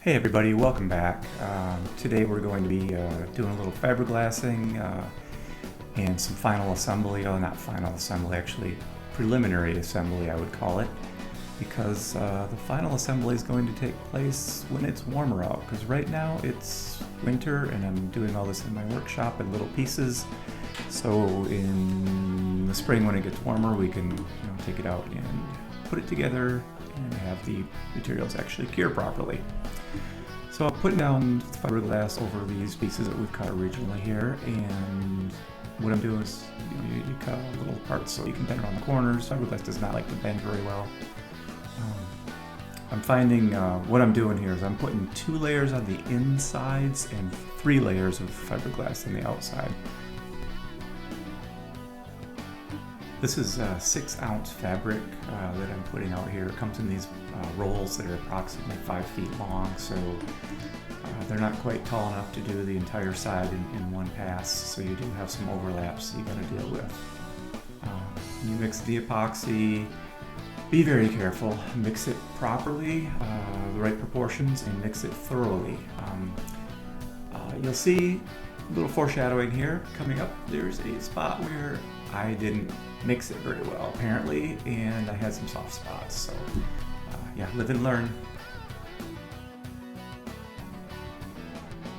Hey everybody, welcome back. Today we're going to be doing a little fiberglassing and some final assembly, not final assembly, actually preliminary assembly I would call it, because the final assembly is going to take place when it's warmer out, because right now it's winter and I'm doing all this in my workshop in little pieces. So in the spring when it gets warmer we can take it out and put it together and have the materials actually cure properly. So I'm putting down fiberglass over these pieces that we've cut originally here, and what I'm doing is you cut out little parts so you can bend around the corners. Fiberglass does not like to bend very well. I'm finding what I'm doing here is I'm putting 2 layers on the insides and 3 layers of fiberglass on the outside. This is 6-ounce fabric that I'm putting out here. It comes in these rolls that are approximately 5 feet long, so they're not quite tall enough to do the entire side in one pass, so you do have some overlaps you got to deal with. You mix the epoxy. Be very careful. Mix it properly, the right proportions, and mix it thoroughly. You'll see a little foreshadowing here coming up. There's a spot where I didn't mix it very well apparently, and I had some soft spots, so yeah, live and learn.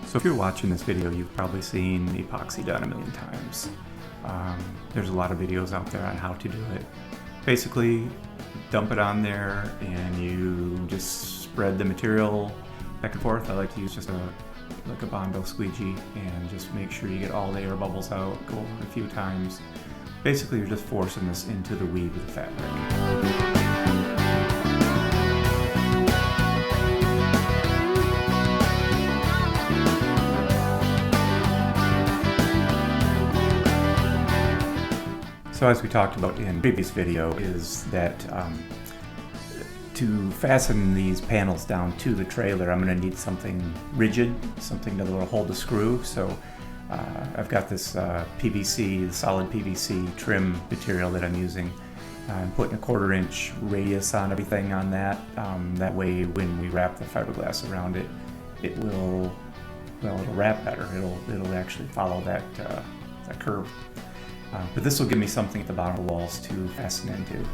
So if you're watching this video, you've probably seen epoxy done a million times. There's a lot of videos out there on how to do it. Basically, dump it on there and you just spread the material back and forth. I like to use just like a Bondo squeegee and just make sure you get all the air bubbles out, go over it a few times. Basically, you're just forcing this into the weave of the fabric. So as we talked about in the previous video is that to fasten these panels down to the trailer, I'm going to need something rigid, something that will hold the screw. So I've got this PVC, the solid PVC trim material that I'm using. I'm putting a 1/4 inch radius on everything on that. That way when we wrap the fiberglass around it, it'll wrap better. It'll actually follow that curve. But this will give me something at the bottom of the walls to fasten into.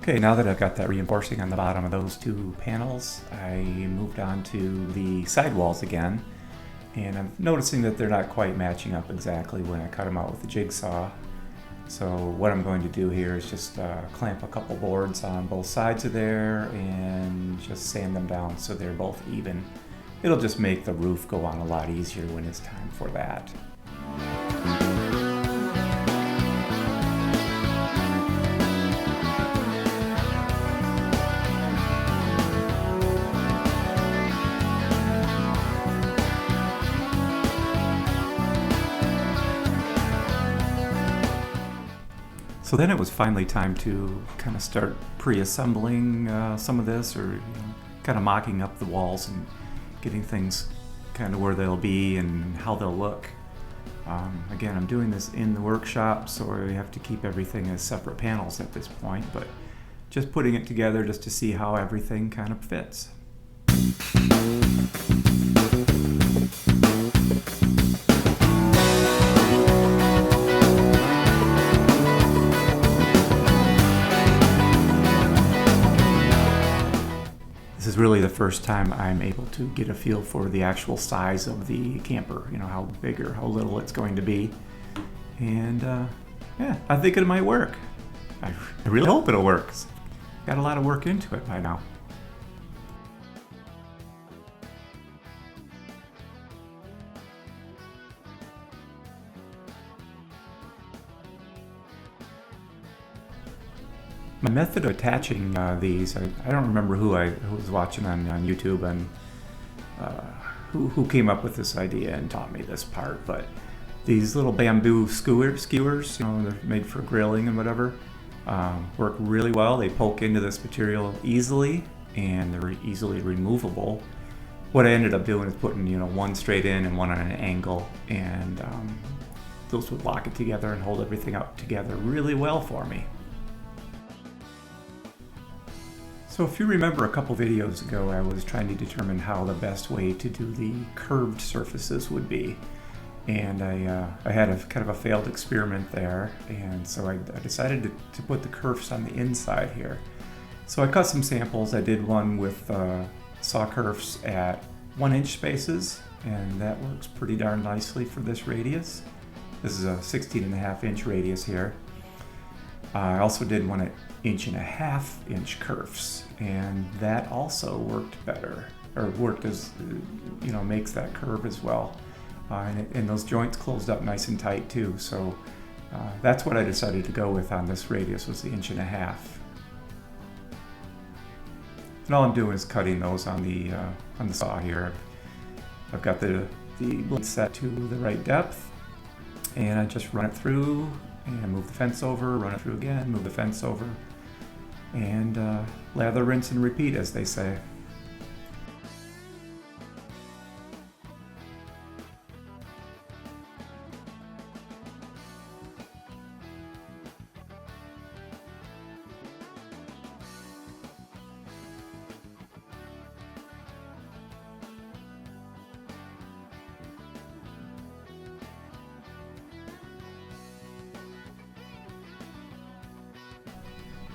Okay, now that I've got that reinforcing on the bottom of those 2 panels, I moved on to the sidewalls again, and I'm noticing that they're not quite matching up exactly when I cut them out with the jigsaw. So what I'm going to do here is just clamp a couple boards on both sides of there and just sand them down so they're both even. It'll just make the roof go on a lot easier when it's time for that. So then it was finally time to kind of start pre-assembling some of this, or kind of mocking up the walls and getting things kind of where they'll be and how they'll look. Again, I'm doing this in the workshop, so I have to keep everything as separate panels at this point, but just putting it together just to see how everything kind of fits. This is really the first time I'm able to get a feel for the actual size of the camper, how big or how little it's going to be. And yeah, I think it might work. I really hope it'll work. got a lot of work into it by now. My method of attaching these, I don't remember who was watching on YouTube and who came up with this idea and taught me this part, but these little bamboo skewers, they're made for grilling and whatever, work really well. They poke into this material easily and they're easily removable. What I ended up doing is putting one straight in and one on an angle, and those would lock it together and hold everything up together really well for me. So if you remember a couple videos ago, I was trying to determine how the best way to do the curved surfaces would be. And I had a kind of a failed experiment there, and so I decided to put the kerfs on the inside here. So I cut some samples. I did one with saw kerfs at 1-inch spaces, and that works pretty darn nicely for this radius. This is a 16.5-inch radius here. I also did one at 1.5-inch kerfs, and that also worked better, or worked as, makes that curve as well. And those joints closed up nice and tight too, so that's what I decided to go with on this radius, was the 1.5 inches. And all I'm doing is cutting those on the saw here. I've got the blade set to the right depth, and I just run it through and move the fence over, run it through again, move the fence over, and lather, rinse, and repeat, as they say.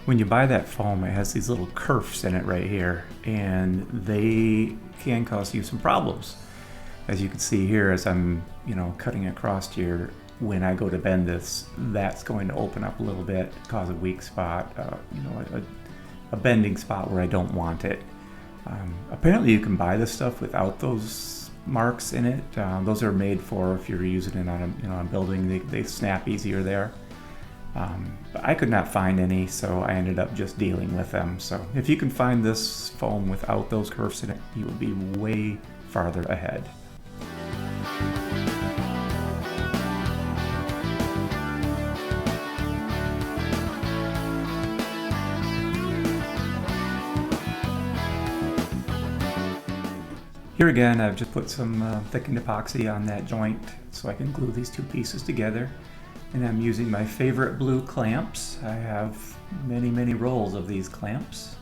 When you buy that foam, it has these little kerfs in it right here, and they can cause you some problems. As you can see here, as I'm cutting across here, when I go to bend this, that's going to open up a little bit, cause a weak spot, a bending spot where I don't want it. Apparently you can buy this stuff without those marks in it. Those are made for if you're using it on a building, they snap easier there. But I could not find any, so I ended up just dealing with them. So if you can find this foam without those curves in it, you will be way farther ahead. Here again, I've just put some thickened epoxy on that joint so I can glue these two pieces together. And I'm using my favorite blue clamps. I have many rolls of these clamps,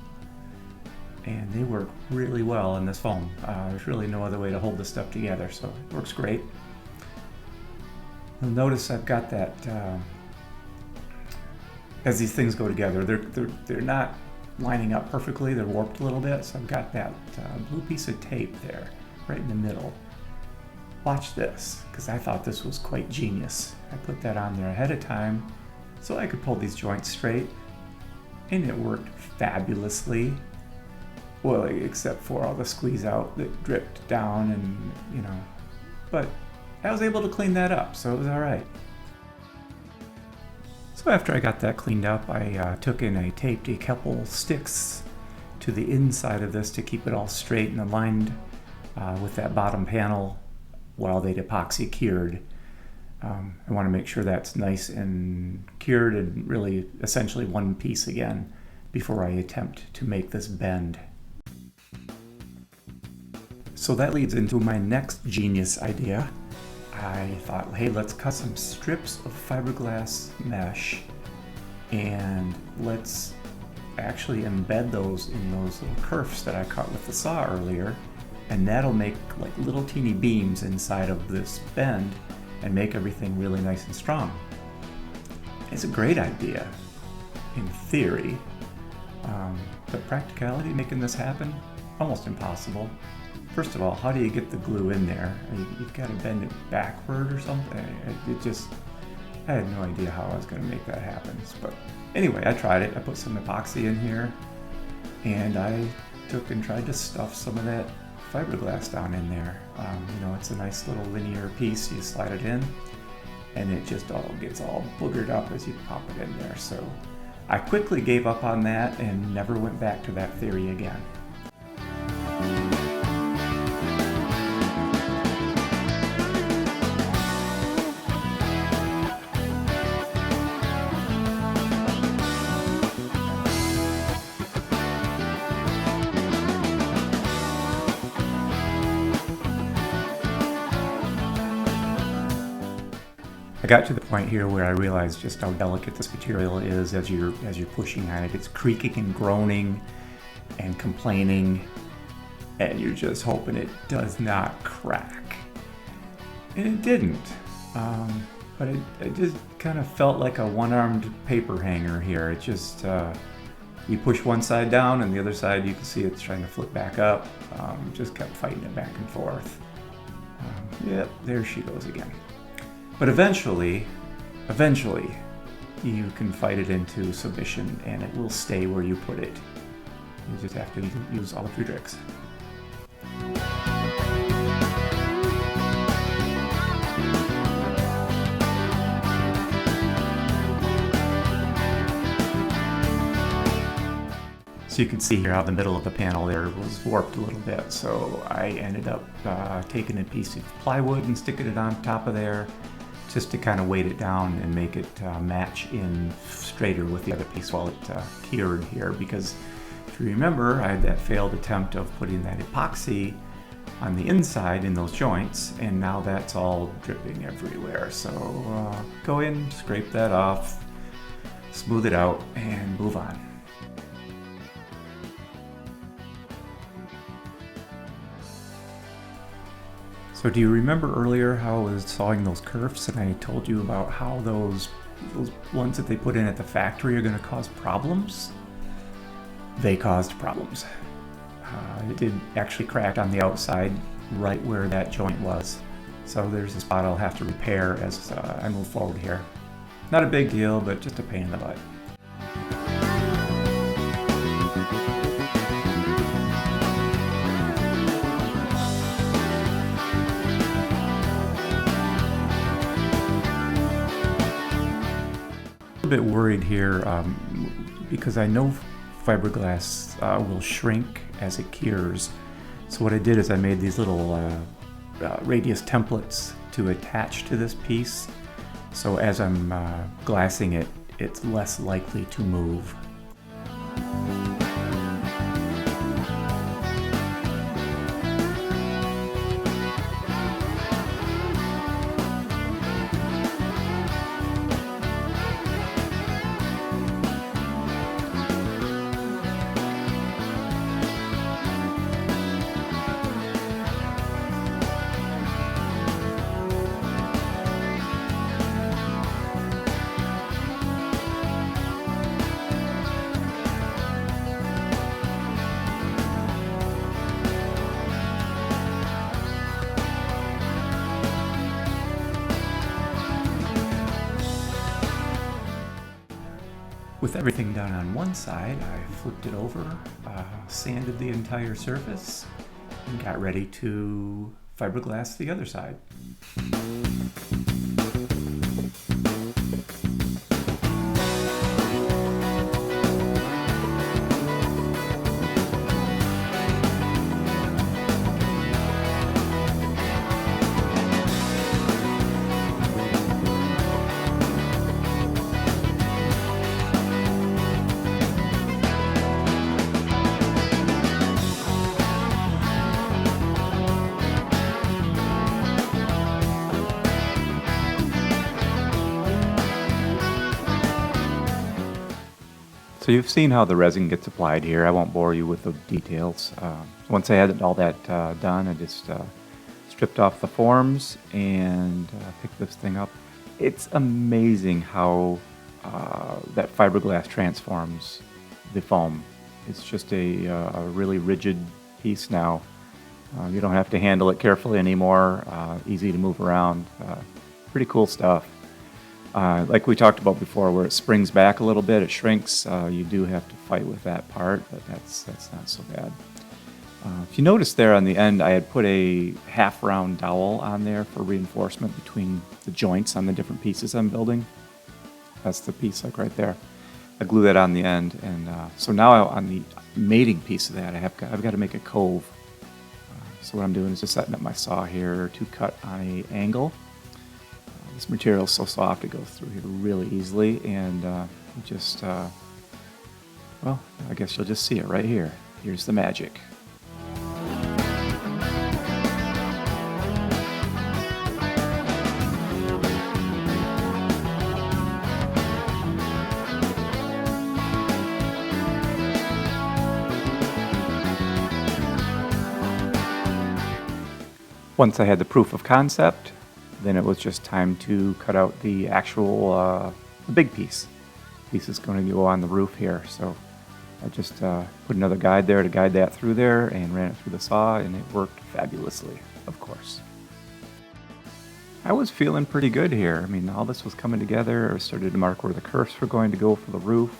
and they work really well in this foam. There's really no other way to hold this stuff together, so it works great. You'll notice I've got that, as these things go together, they're not lining up perfectly, they're warped a little bit, so I've got that blue piece of tape there, right in the middle. Watch this, because I thought this was quite genius. I put that on there ahead of time so I could pull these joints straight, and it worked fabulously. Well, except for all the squeeze out that dripped down, and but I was able to clean that up, so it was all right. So after I got that cleaned up, I took in a taped a couple sticks to the inside of this to keep it all straight and aligned with that bottom panel while they'd epoxy cured. I want to make sure that's nice and cured and really essentially one piece again before I attempt to make this bend. So that leads into my next genius idea. I thought, hey, let's cut some strips of fiberglass mesh and let's actually embed those in those little kerfs that I cut with the saw earlier, and that'll make like little teeny beams inside of this bend and make everything really nice and strong. It's a great idea in theory. The practicality of making this happen, almost impossible. First of all, how do you get the glue in there? You've got to bend it backward or something. I had no idea how I was going to make that happen. But anyway, I tried it. I put some epoxy in here, and I took and tried to stuff some of that fiberglass down in there. It's a nice little linear piece. You slide it in, and it just all gets all boogered up as you pop it in there. So I quickly gave up on that and never went back to that theory again. I got to the point here where I realized just how delicate this material is as you're pushing on it. It's creaking and groaning and complaining, and you're just hoping it does not crack. And it didn't. But it just kind of felt like a one-armed paper hanger here. It just, you push one side down and the other side you can see it's trying to flip back up. Just kept fighting it back and forth. Yep, there she goes again. But eventually, you can fight it into submission and it will stay where you put it. You just have to use all of your tricks. So you can see here how the middle of the panel there was warped a little bit. So I ended up taking a piece of plywood and sticking it on top of there, just to kind of weight it down and make it match in straighter with the other piece while it cured here. Because if you remember, I had that failed attempt of putting that epoxy on the inside in those joints, and now that's all dripping everywhere. So go in, scrape that off, smooth it out, and move on. So do you remember earlier how I was sawing those kerfs and I told you about how those ones that they put in at the factory are going to cause problems? They caused problems. It did actually crack on the outside right where that joint was. So there's a spot I'll have to repair as I move forward here. Not a big deal, but just a pain in the butt. Bit worried here because I know fiberglass will shrink as it cures. So what I did is I made these little radius templates to attach to this piece. So as I'm glassing it, it's less likely to move. With everything done on one side, I flipped it over, sanded the entire surface, and got ready to fiberglass the other side. So you've seen how the resin gets applied here. I won't bore you with the details. Once I had all that done, I just stripped off the forms and picked this thing up. It's amazing how that fiberglass transforms the foam. It's just a really rigid piece now. You don't have to handle it carefully anymore. Easy to move around. Pretty cool stuff. Like we talked about before, where it springs back a little bit, it shrinks. You do have to fight with that part, but that's not so bad. If you notice there on the end, I had put a half-round dowel on there for reinforcement between the joints on the different pieces I'm building. That's the piece like right there. I glue that on the end, and so now on the mating piece of that, I've got to make a cove. So what I'm doing is just setting up my saw here to cut on an angle. This material is so soft it goes through here really easily, and well, I guess you'll just see it right here. Here's the magic. Once I had the proof of concept, then it was just time to cut out the actual the big piece. Piece is going to go on the roof here, so I just put another guide there to guide that through there and ran it through the saw, and it worked fabulously, of course. I was feeling pretty good here. I mean, all this was coming together. I started to mark where the kerfs were going to go for the roof.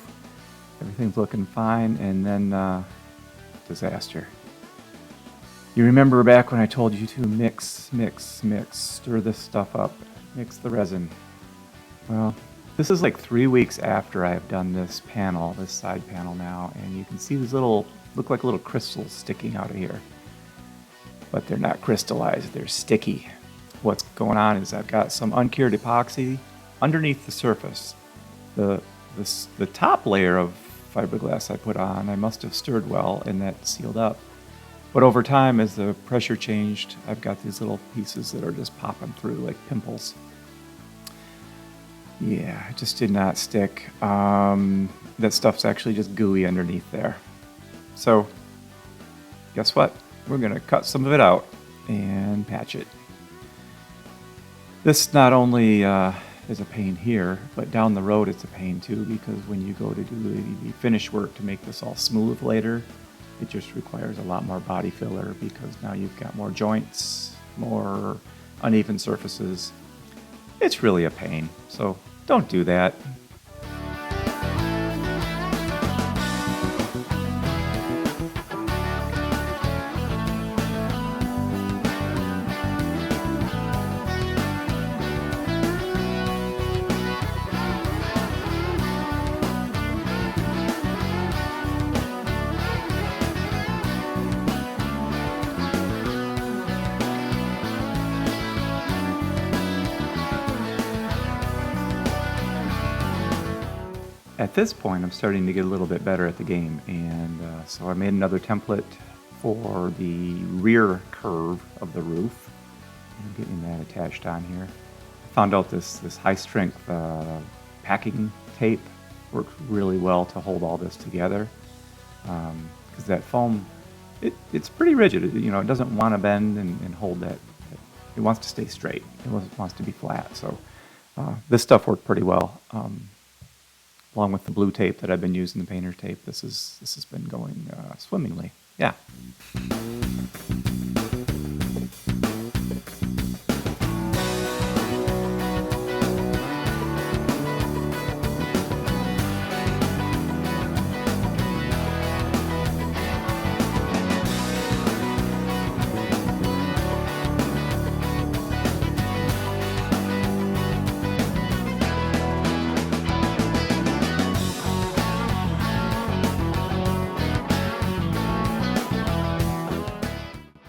Everything's looking fine, and then disaster. You remember back when I told you to mix, stir this stuff up, mix the resin. Well, this is like 3 weeks after I've done this panel, this side panel now, and you can see these look like little crystals sticking out of here. But they're not crystallized, they're sticky. What's going on is I've got some uncured epoxy underneath the surface. The top layer of fiberglass I put on, I must have stirred well, and that sealed up. But over time, as the pressure changed, I've got these little pieces that are just popping through like pimples. Yeah, it just did not stick. That stuff's actually just gooey underneath there. So, guess what? We're going to cut some of it out and patch it. This not only is a pain here, but down the road it's a pain too, because when you go to do the finish work to make this all smooth later, it just requires a lot more body filler, because now you've got more joints, more uneven surfaces. It's really a pain, so don't do that. At this point, I'm starting to get a little bit better at the game, and so I made another template for the rear curve of the roof. I'm getting that attached on here. I found out this high-strength packing tape works really well to hold all this together, because that foam, it's pretty rigid. It doesn't want to bend and hold that. It wants to stay straight. It wants to be flat. So this stuff worked pretty well. Along with the blue tape that I've been using, the painter tape, this has been going swimmingly. Yeah.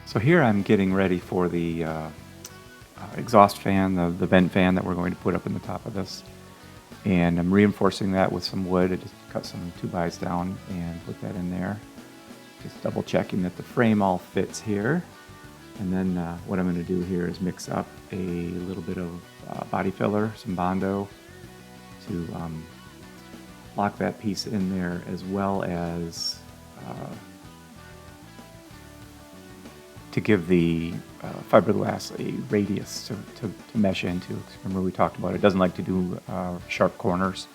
So here I'm getting ready for the exhaust fan, the vent fan that we're going to put up in the top of this. And I'm reinforcing that with some wood. I just cut some 2x down and put that in there. Just double checking that the frame all fits here. And then what I'm going to do here is mix up a little bit of body filler, some Bondo, to lock that piece in there, as well as to give the fiberglass a radius to mesh into. Remember we talked about it doesn't like to do sharp corners,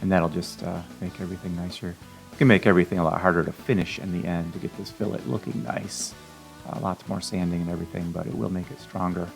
and that'll just make everything nicer. It can make everything a lot harder to finish in the end to get this fillet looking nice. Lots more sanding and everything, but it will make it stronger.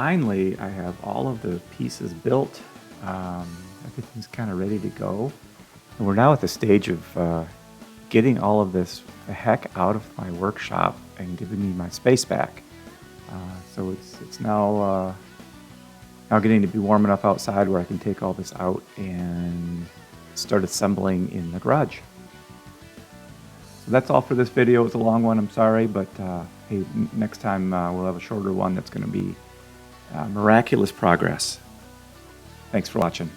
finally, I have all of the pieces built. Everything's kind of ready to go. And we're now at the stage of getting all of this the heck out of my workshop and giving me my space back. So it's now getting to be warm enough outside where I can take all this out and start assembling in the garage. So that's all for this video. It's a long one, I'm sorry, but hey, next time we'll have a shorter one that's going to be miraculous progress. Thanks for watching.